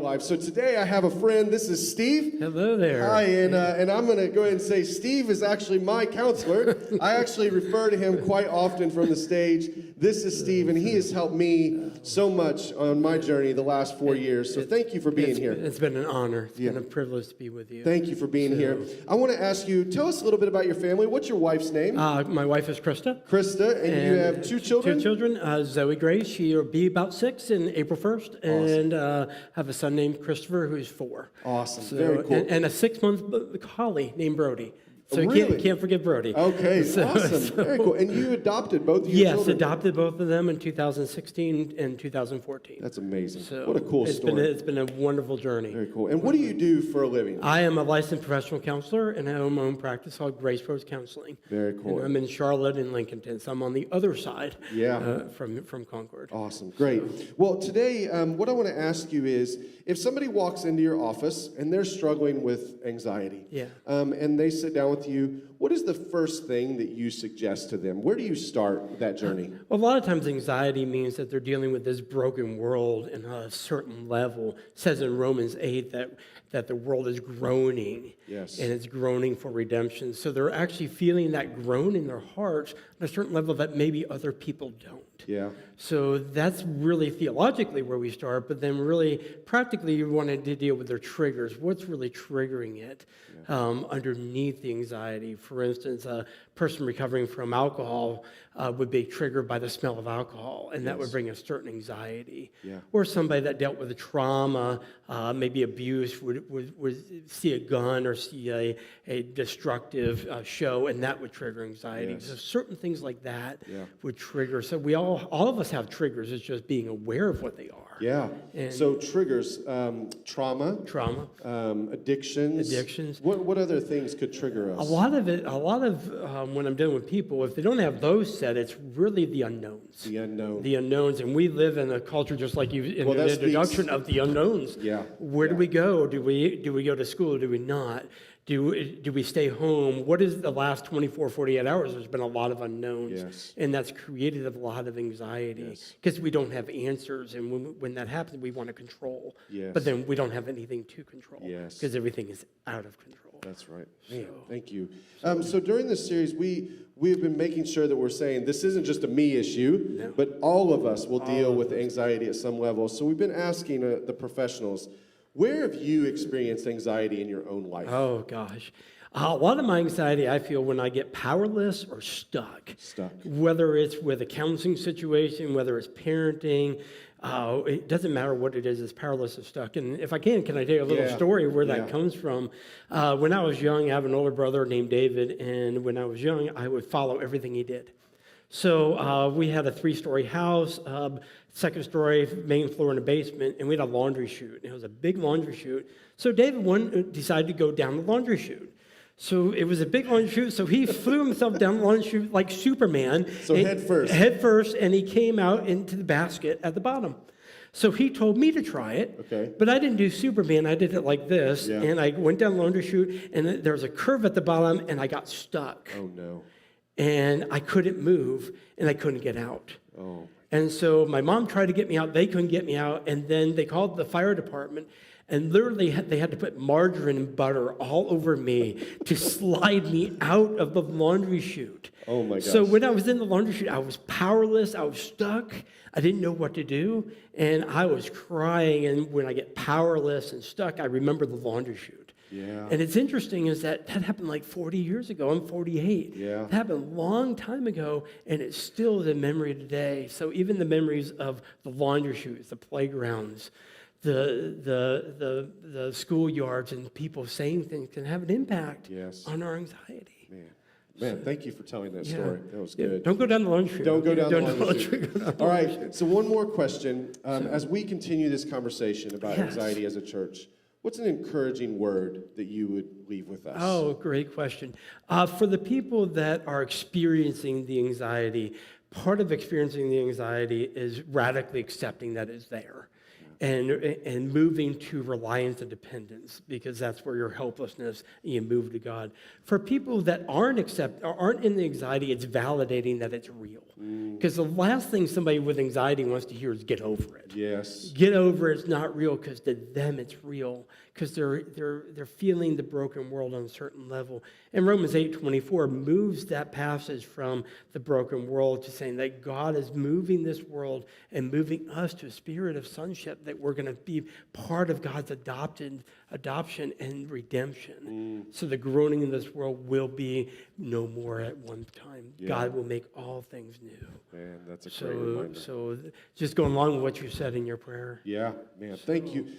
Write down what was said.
life. So today I have a friend. This is Steve. Hello there. Hi, and I'm going to go ahead and say Steve is actually my counselor. I actually refer to him quite often from the stage. This is Steve, and he has helped me so much on my journey the last 4 years. So thank you for being here. It's been an honor. It's been a privilege to be with you. Thank you for being here. I want to ask you, tell us a little bit about your family. What's your wife's name? My wife is Krista. Krista, and you have 2 children? 2 children. Zoe Grace, she'll be about 6 in April 1st, and have a son named Christopher who's 4. Awesome. So, very cool. And a 6-month collie named Brody. So Really? you can't forget Brody. Okay, awesome. Very cool. And you adopted both of your children? Yes, adopted both of them in 2016 and 2014. That's amazing. So what a cool story. It's been a wonderful journey. Very cool. And what do you do for a living? I am a licensed professional counselor, and I own my own practice called Grace Rose Counseling. Very cool. And I'm in Charlotte and Lincolnton, so I'm on the other side from Concord. Awesome. Great. Well, today, what I want to ask you is, if somebody walks into your office and they're struggling with anxiety, and they sit down with you, what is the first thing that you suggest to them? Where do you start that journey? Well, a lot of times anxiety means that they're dealing with this broken world in a certain level. It says in Romans 8 that the world is groaning, Yes. and it's groaning for redemption. So they're actually feeling that groan in their hearts on a certain level that maybe other people don't. Yeah. So that's really theologically where we start, but then really practically you wanted to deal with their triggers. What's really triggering it underneath the anxiety? For instance, a person recovering from alcohol would be triggered by the smell of alcohol, and that would bring a certain anxiety. Yeah. Or somebody that dealt with a trauma, maybe abuse, would see a gun or see a destructive show, and that would trigger anxiety. Yes. So certain things like that would trigger. So we all of us have triggers. It's just being aware of what they are. Yeah. And so triggers, trauma, addictions. What other things could trigger us? A lot of when I'm dealing with people, if they don't have those set, it's really the unknowns. The unknown. The unknowns, and we live in a culture just like you in the introduction of the unknowns. Yeah. Where do we go? Do we go to school? Do we not? Do we stay home? What is the last 24, 48 hours? There's been a lot of unknowns. Yes. And that's created a lot of anxiety because we don't have answers. And when that happens, we want to control. Yes. But then we don't have anything to control because Yes. everything is out of control. That's right. Man, thank you. So during this series, we've been making sure that we're saying this isn't just a me issue, but all of us will deal with anxiety at some level. So we've been asking the professionals, where have you experienced anxiety in your own life? Oh, gosh. A lot of my anxiety I feel when I get powerless or stuck. Whether it's with a counseling situation, whether it's parenting, it doesn't matter what it is, it's powerless or stuck. And if I can I tell you a little story where that comes from? When I was young, I have an older brother named David, and when I was young, I would follow everything he did. So we had a 3-story house, second story, main floor, and a basement, and we had a laundry chute. It was a big laundry chute. So David decided to go down the laundry chute. So it was a big laundry chute, so he flew himself down the laundry chute like Superman. So head first. Head first, and he came out into the basket at the bottom. So he told me to try it, but I didn't do Superman. I did it like this, and I went down the laundry chute, and there was a curve at the bottom, and I got stuck. Oh, no. And I couldn't move, and I couldn't get out. Oh. And so my mom tried to get me out. They couldn't get me out. And then they called the fire department, and literally they had to put margarine and butter all over me to slide me out of the laundry chute. Oh, my gosh. So when I was in the laundry chute, I was powerless. I was stuck. I didn't know what to do. And I was crying. And when I get powerless and stuck, I remember the laundry chute. Yeah. And it's interesting is that happened like 40 years ago. I'm 48. Yeah. It happened a long time ago, and it's still the memory today. So even the memories of the laundry chutes, the playgrounds, the schoolyards, and people saying things can have an impact on our anxiety. Man, thank you for telling that story. That was good. Don't go down the laundry chute. Don't go down the laundry chute. All right, so one more question. As we continue this conversation about anxiety as a church, what's an encouraging word that you would leave with us? Oh, great question. For the people that are experiencing the anxiety, part of experiencing the anxiety is radically accepting that it's there. and moving to reliance and dependence, because that's where your helplessness, you move to God. For people that aren't in the anxiety, it's validating that it's real. Because the last thing somebody with anxiety wants to hear is get over it. Yes. Get over it's not real, because to them it's real, because they're feeling the broken world on a certain level. And Romans 8:24 moves that passage from the broken world to saying that God is moving this world and moving us to a spirit of sonship, that we're going to be part of God's adoption and redemption. So the groaning in this world will be no more at one time. Yeah. God will make all things new. Man, that's a great reminder. So just going along with what you said in your prayer. Yeah, man, thank you.